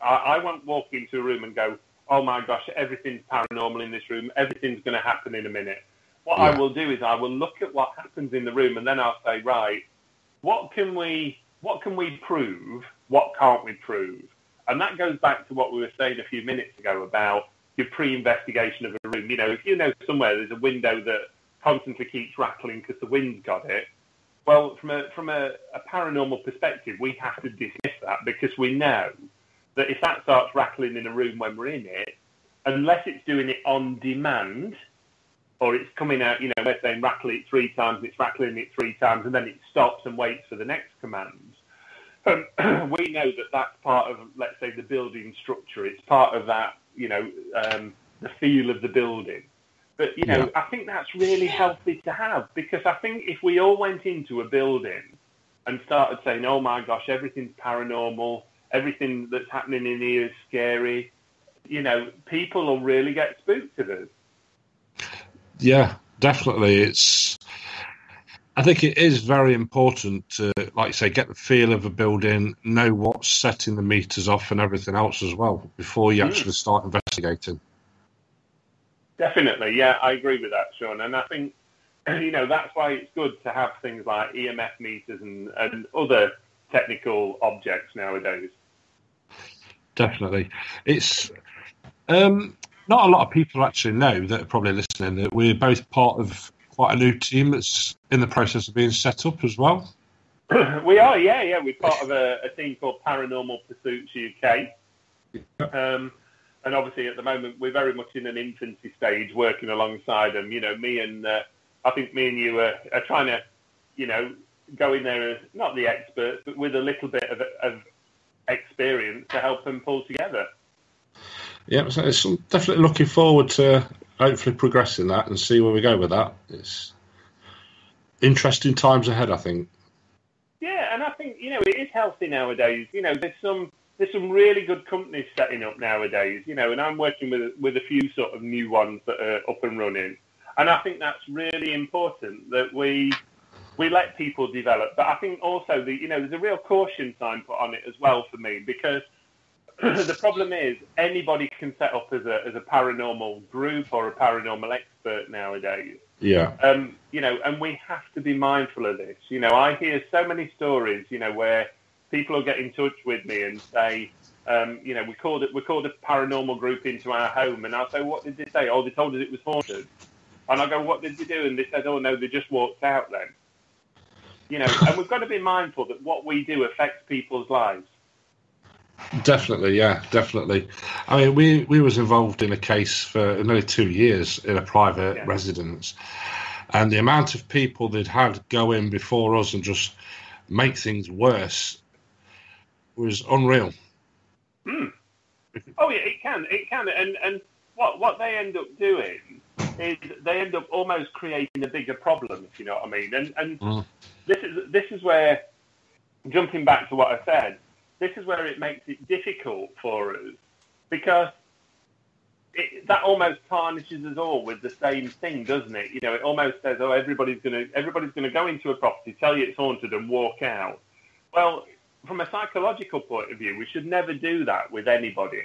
I won't walk into a room and go, oh my gosh, everything's paranormal in this room, everything's going to happen in a minute. What I will do is I will look at what happens in the room, and then I'll say, right, what can we prove? What can't we prove? And that goes back to what we were saying a few minutes ago about your pre-investigation of a room. If you know somewhere there's a window that constantly keeps rattling because the wind's got it, well, from a paranormal perspective, we have to dismiss that, because we know that if that starts rattling in a room when we're in it, unless it's doing it on demand, or it's coming out, we're saying rattle it 3 times, it's rattling it 3 times, and then it stops and waits for the next command. We know that that's part of, let's say, the building structure. It's part of that, the feel of the building. But, I think that's really healthy to have, because I think if we all went into a building and started saying, oh my gosh, everything's paranormal, everything that's happening in here is scary, people will really get spooked of us. Yeah, definitely. I think it is very important to, like you say, get the feel of a building, know what's setting the meters off and everything else as well before you actually start investigating. Definitely, yeah, I agree with that, Sean. And I think, that's why it's good to have things like EMF meters and other technical objects nowadays. Definitely. It's not a lot of people actually know that are probably listening that we're both part of quite a new team that's in the process of being set up as well. We are, yeah. We're part of a team called Paranormal Pursuits UK. And obviously at the moment we're very much in an infancy stage, working alongside them. I think me and you are trying to, go in there as not the experts, but with a little bit of experience to help them pull together. Yeah, so it's definitely looking forward to hopefully progressing that and see where we go with that. It's interesting times ahead, I think. Yeah, and I think, it is healthy nowadays. There's some really good companies setting up nowadays, and I'm working with a few sort of new ones that are up and running. And I think that's really important that we let people develop. But I think also there's a real caution sign put on it as well for me, because the problem is anybody can set up as a paranormal group or a paranormal expert nowadays. Yeah. And we have to be mindful of this. I hear so many stories, where people will get in touch with me and say, we called a paranormal group into our home, and I'll say, what did they say? Oh, they told us it was haunted. And I go, what did they do? And they said, oh no, they just walked out then. And we've got to be mindful that what we do affects people's lives. Definitely, yeah, definitely. I mean, we was involved in a case for nearly 2 years in a private residence, and the amount of people they'd had go in before us and just make things worse was unreal. Oh yeah, it can, and what they end up doing is they end up almost creating a bigger problem, if you know what I mean. And this is where, jumping back to what I said, this is where it makes it difficult for us, because that almost tarnishes us all with the same thing, doesn't it? It almost says, oh, everybody's gonna go into a property, tell you it's haunted, and walk out. Well, from a psychological point of view, we should never do that with anybody.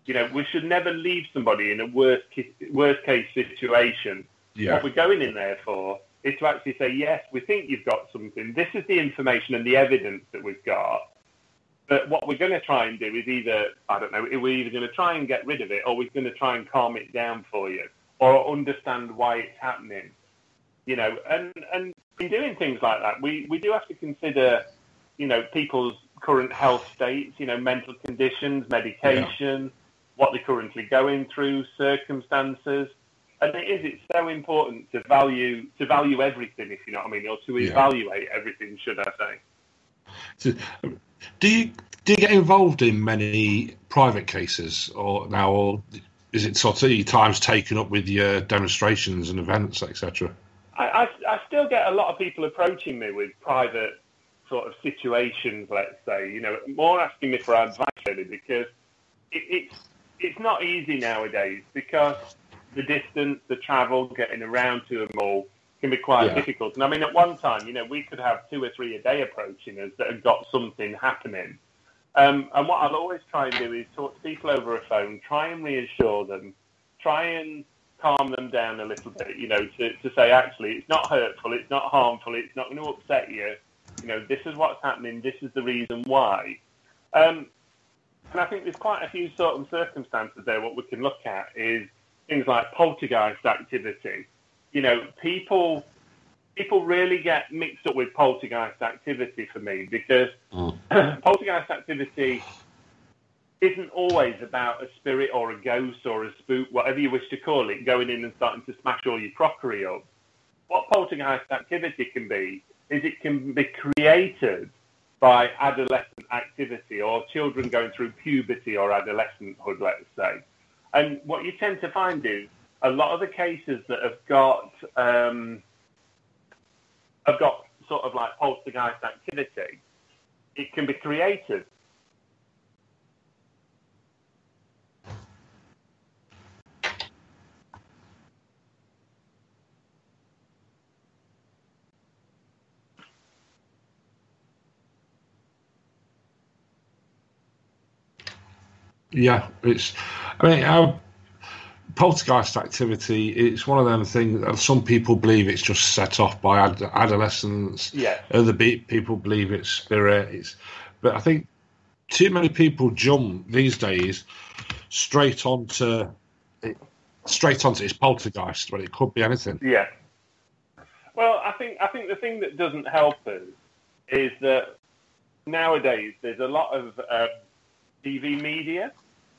We should never leave somebody in a worst case situation. Yeah. What we're going in there for is to actually say, yes, we think you've got something. This is the information and the evidence that we've got. But what we're going to try and do is we're either going to try and get rid of it, or we're going to try and calm it down for you, or understand why it's happening. And in doing things like that, we do have to consider, people's current health states, mental conditions, medication, what they're currently going through, circumstances. And it's so important to value everything, if you know what I mean, or to evaluate everything, should I say. Do you get involved in many private cases or is it sort of your time's taken up with your demonstrations and events, etc.? I still get a lot of people approaching me with private sort of situations, let's say, more asking me for advice, really, because it's not easy nowadays, because the distance, the travel, getting around to them all can be quite difficult. And I mean, at one time, we could have 2 or 3 a day approaching us that have got something happening. And what I'll always try and do is talk to people over a phone, try and reassure them, try and calm them down a little bit, to say, actually, it's not hurtful, it's not harmful, it's not going to upset you. This is what's happening, this is the reason why. And I think there's quite a few sort of circumstances there. What we can look at is things like poltergeist activity. People really get mixed up with poltergeist activity for me, because poltergeist activity isn't always about a spirit or a ghost or a spook, whatever you wish to call it, going in and starting to smash all your crockery up. What poltergeist activity can be is it can be created by adolescent activity or children going through puberty or adolescenthood, let's say. And what you tend to find is a lot of the cases that have got sort of like poltergeist activity, it can be created. Yeah, our poltergeist activity, it's one of them things that some people believe it's just set off by adolescents. Yeah. Other people believe it's spirit. But I think too many people jump these days straight onto it's poltergeist, when it could be anything. Yeah. Well, I think the thing that doesn't help us is that nowadays there's a lot of TV media,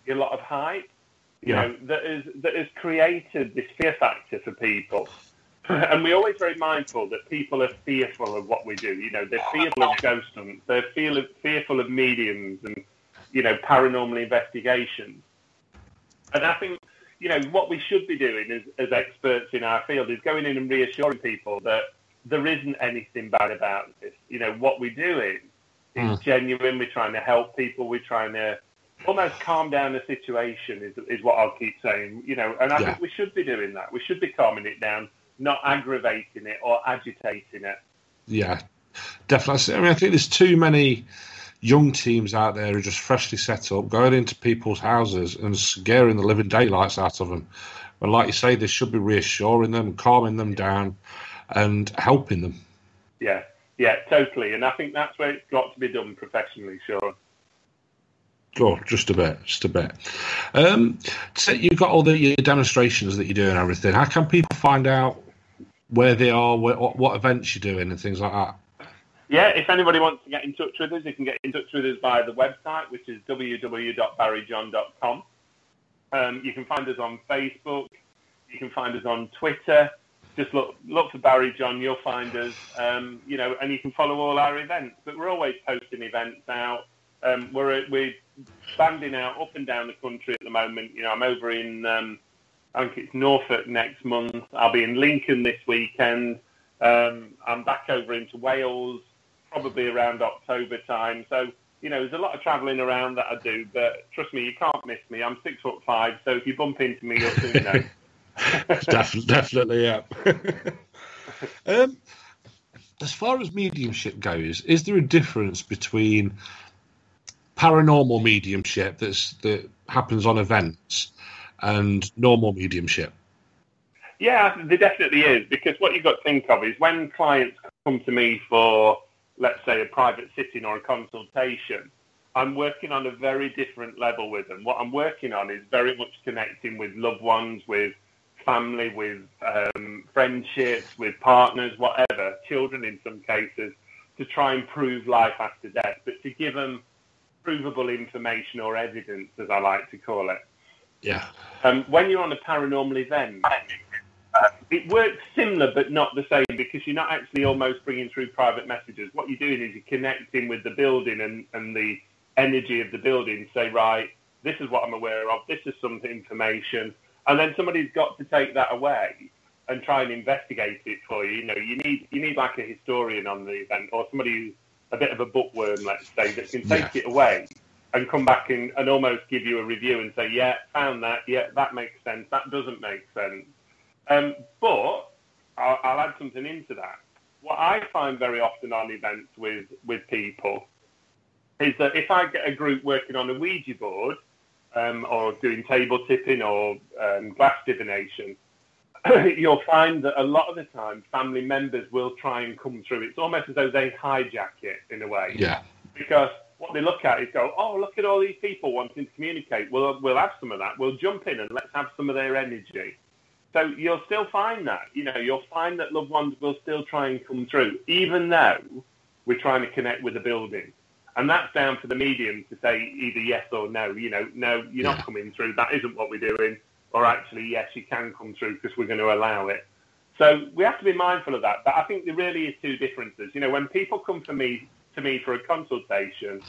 a lot of hype, that has created this fear factor for people. And we're always very mindful that people are fearful of what we do. They're fearful of ghost hunts, they're fearful of mediums and, paranormal investigations. And I think, what we should be doing as experts in our field is going in and reassuring people that there isn't anything bad about this. What we're doing is genuine. We're trying to help people. We're trying to almost calm down the situation is what I'll keep saying, and I think we should be doing that. We should be calming it down, not aggravating it or agitating it. Yeah, definitely. I think there's too many young teams out there who are just freshly set up, going into people's houses and scaring the living daylights out of them. But like you say, they should be reassuring them, calming them down and helping them. Yeah, totally. And I think that's where it's got to be done professionally, Sean. Oh, just a bit. So you've got your demonstrations that you do and everything. How can people find out where they are, what events you're doing and things like that? Yeah, if anybody wants to get in touch with us, they can get in touch with us via the website, which is www.barriejohn.com. You can find us on Facebook. You can find us on Twitter. Just look for Barrie John, you'll find us, and you can follow all our events. But we're always posting events out. We're banding out up and down the country at the moment. I'm over in, I think it's Norfolk next month. I'll be in Lincoln this weekend. I'm back over into Wales, probably around October time. So, there's a lot of travelling around that I do. But trust me, you can't miss me. I'm 6'5", so if you bump into me, you'll soon know. Definitely, yeah. As far as mediumship goes, is there a difference between paranormal mediumship that happens on events and normal mediumship? Yeah, there definitely is, because what you've got to think of is when clients come to me for, let's say, a private sitting or a consultation, I'm working on a very different level with them. What I'm working on is very much connecting with loved ones, with family, with friendships, with partners, whatever, children in some cases, to try and prove life after death, but to give them provable information or evidence, as I like to call it. Yeah. When you're on a paranormal event, It works similar, but not the same, because you're not actually almost bringing through private messages. What you're doing is you're connecting with the building and the energy of the building. Say, right, this is what I'm aware of. This is some information. And then somebody's got to take that away and try and investigate it for you. You know, you need like a historian on the event, or somebody who's a bit of a bookworm, let's say, that can take it away and come back and almost give you a review and say, yeah, found that. Yeah, that makes sense. That doesn't make sense. But I'll add something into that. What I find very often on events with people is that if I get a group working on a Ouija board or doing table tipping or glass divination, you'll find that a lot of the time family members will try and come through. It's almost as though they hijack it in a way. Yeah. Because what they look at is go, oh, look at all these people wanting to communicate. We'll have some of that. We'll jump in and let's have some of their energy. So you'll still find that. You know, you'll find that loved ones will still try and come through, even though we're trying to connect with the building. And that's down to the medium to say either yes or no. You know, no, you're not coming through. That isn't what we're doing. Or actually, yes, you can come through because we're going to allow it. So we have to be mindful of that. But I think there really is two differences. You know, when people come to me for a consultation,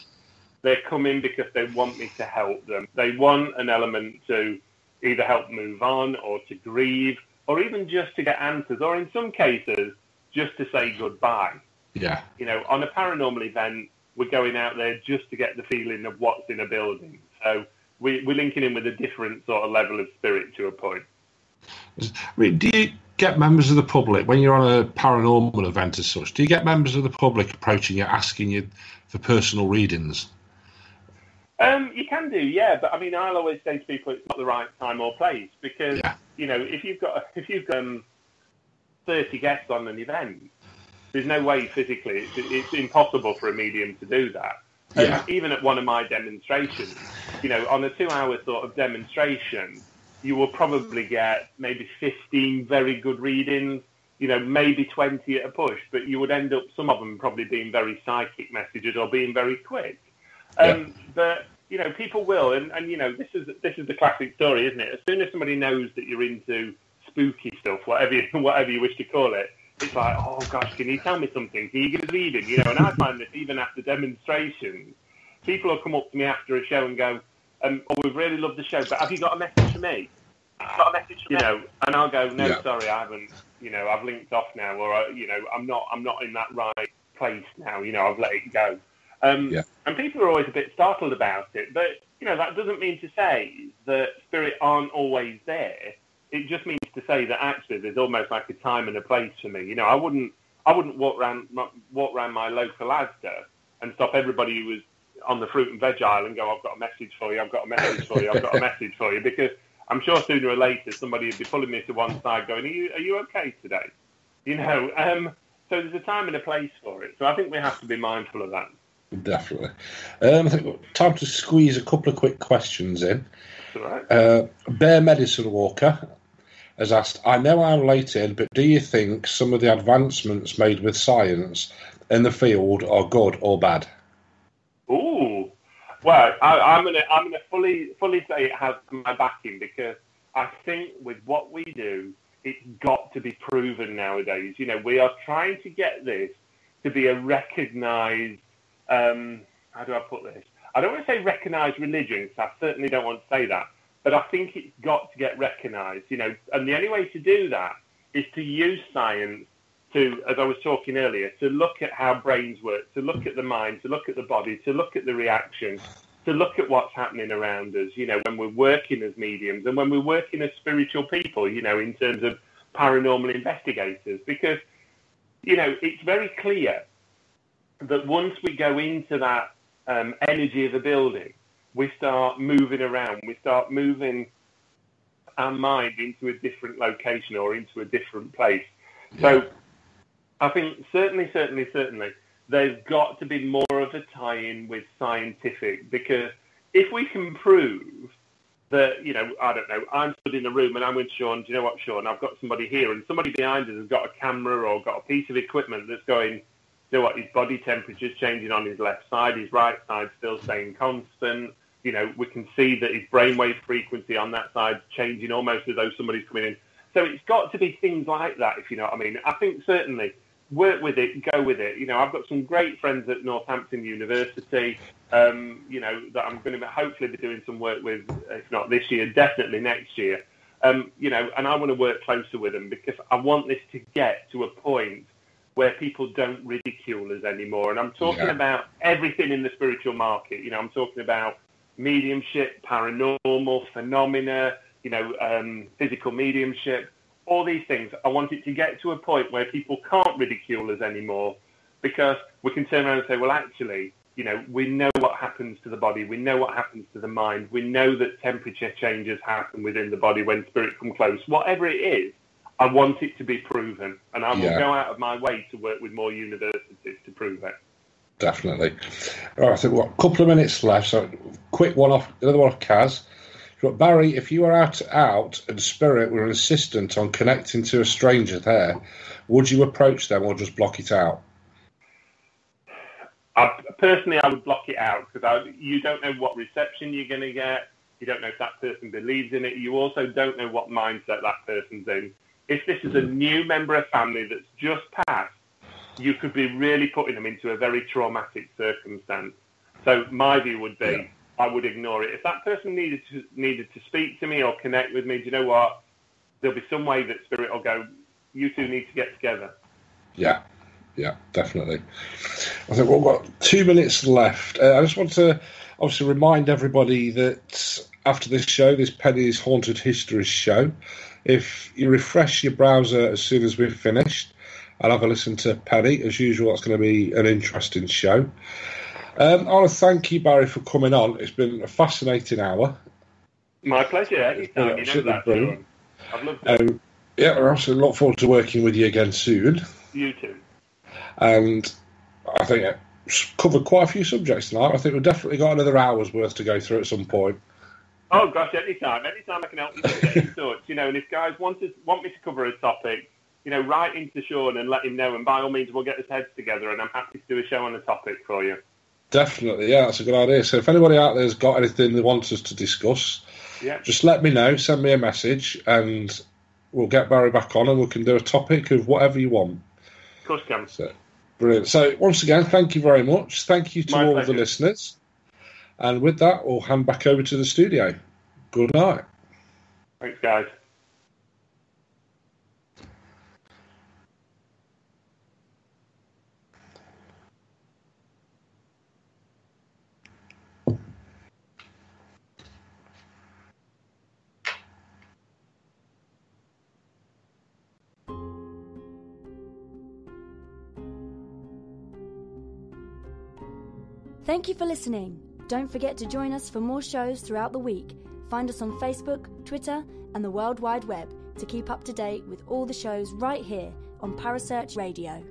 they're coming because they want me to help them. They want an element to either help move on or to grieve or even just to get answers, or in some cases, just to say goodbye. Yeah. You know, on a paranormal event, we're going out there just to get the feeling of what's in a building. So we're linking in with a different sort of level of spirit to a point. I mean, do you get members of the public, when you're on a paranormal event as such, do you get members of the public approaching you, asking you for personal readings? You can do, yeah, but I mean, I'll always say to people it's not the right time or place, because you know, if you've got 30 guests on an event, there's no way physically it's impossible for a medium to do that. Yeah. Even at one of my demonstrations, you know, on a 2-hour sort of demonstration, you will probably get maybe 15 very good readings, you know, maybe 20 at a push, but you would end up, some of them probably being very psychic messages or being very quick. But, you know, people will, and you know, this is the classic story, isn't it? As soon as somebody knows that you're into spooky stuff, whatever you wish to call it, it's like, oh gosh, can you tell me something? Can you give a reading? You know, and I find that even after demonstrations, people will come up to me after a show and go, oh, we've really loved the show, but have you got a message for me? Got a message for me? You know, and I'll go, no, sorry, I haven't. You know, I've linked off now, or you know, I'm not in that right place now. You know, I've let it go. And people are always a bit startled about it, but you know, that doesn't mean to say that spirit aren't always there. It just means to say that actually there's almost like a time and a place for me. You know, I wouldn't walk around my local Asda and stop everybody who was on the fruit and veg aisle and go, I've got a message for you, I've got a message for you, I've got a message for you, because I'm sure sooner or later somebody would be pulling me to one side going, are you okay today? You know, so there's a time and a place for it. So I think we have to be mindful of that. Definitely. I think time to squeeze a couple of quick questions in. That's all right. Bear Medicine Walker has asked, I know I'm related, but do you think some of the advancements made with science in the field are good or bad? Ooh, well, I'm gonna fully say it has my backing, because I think with what we do, it's got to be proven nowadays. You know, we are trying to get this to be a recognised, how do I put this? I don't want to say recognised religion, because I certainly don't want to say that, but I think it's got to get recognised, you know, and the only way to do that is to use science to, as I was talking earlier, to look at how brains work, to look at the mind, to look at the body, to look at the reaction, to look at what's happening around us, you know, when we're working as mediums and when we're working as spiritual people, you know, in terms of paranormal investigators, because, you know, it's very clear that once we go into that energy of the building, we start moving around, we start moving our mind into a different location or into a different place. So I think certainly, there's got to be more of a tie-in with scientific, because if we can prove that, you know, I don't know, I'm stood in a room and I'm with Sean, do you know what, Sean, I've got somebody here, and somebody behind us has got a camera or got a piece of equipment that's going, you know what, his body temperature's changing on his left side, his right side still staying constant. You know, we can see that his brainwave frequency on that side changing almost as though somebody's coming in. So it's got to be things like that, if you know what I mean. I think certainly work with it, go with it. You know, I've got some great friends at Northampton University, you know, that I'm going to hopefully be doing some work with, if not this year, definitely next year. You know, and I want to work closer with them because I want this to get to a point where people don't ridicule us anymore. And I'm talking about everything in the spiritual market. You know, I'm talking about mediumship, paranormal phenomena, you know, physical mediumship, all these things. I want it to get to a point where people can't ridicule us anymore because we can turn around and say, well, actually, you know, we know what happens to the body. We know what happens to the mind. We know that temperature changes happen within the body when spirits come close. Whatever it is, I want it to be proven. And I will go out of my way to work with more universities to prove it. Definitely. All right, so we've got a couple of minutes left. So quick one off, another one off Kaz. Barry, if you were out and spirit were insistent on connecting to a stranger there, would you approach them or just block it out? Personally, I would block it out because you don't know what reception you're going to get. You don't know if that person believes in it. You also don't know what mindset that person's in. If this is a new member of family that's just passed, you could be really putting them into a very traumatic circumstance. So my view would be, I would ignore it. If that person needed to speak to me or connect with me, do you know what? There'll be some way that spirit will go, you two need to get together. Yeah, definitely. I think we've got 2 minutes left. I just want to obviously remind everybody that after this show, this Penny's Haunted Histories show, if you refresh your browser as soon as we've finished and have a listen to Penny, as usual, it's going to be an interesting show. I want to thank you, Barry, for coming on. It's been a fascinating hour. My pleasure. Anytime. You know that, Sean. I've loved it. Yeah, I also look forward to working with you again soon. You too. And I think it's covered quite a few subjects tonight. I think we've definitely got another hour's worth to go through at some point. Oh, gosh, anytime I can help you get in touch. You know, and if guys want me to cover a topic, you know, write into Sean and let him know. And by all means, we'll get his heads together and I'm happy to do a show on the topic for you. Definitely, yeah, that's a good idea. So if anybody out there's got anything they want us to discuss, just let me know, send me a message, and we'll get Barry back on and we can do a topic of whatever you want. Of course, Cam. So, brilliant. So once again, thank you very much. Thank you to all pleasure. the listeners. And with that, we'll hand back over to the studio. Good night. Thanks, guys. Thank you for listening. Don't forget to join us for more shows throughout the week. Find us on Facebook, Twitter, and the World Wide Web to keep up to date with all the shows right here on Parasearch Radio.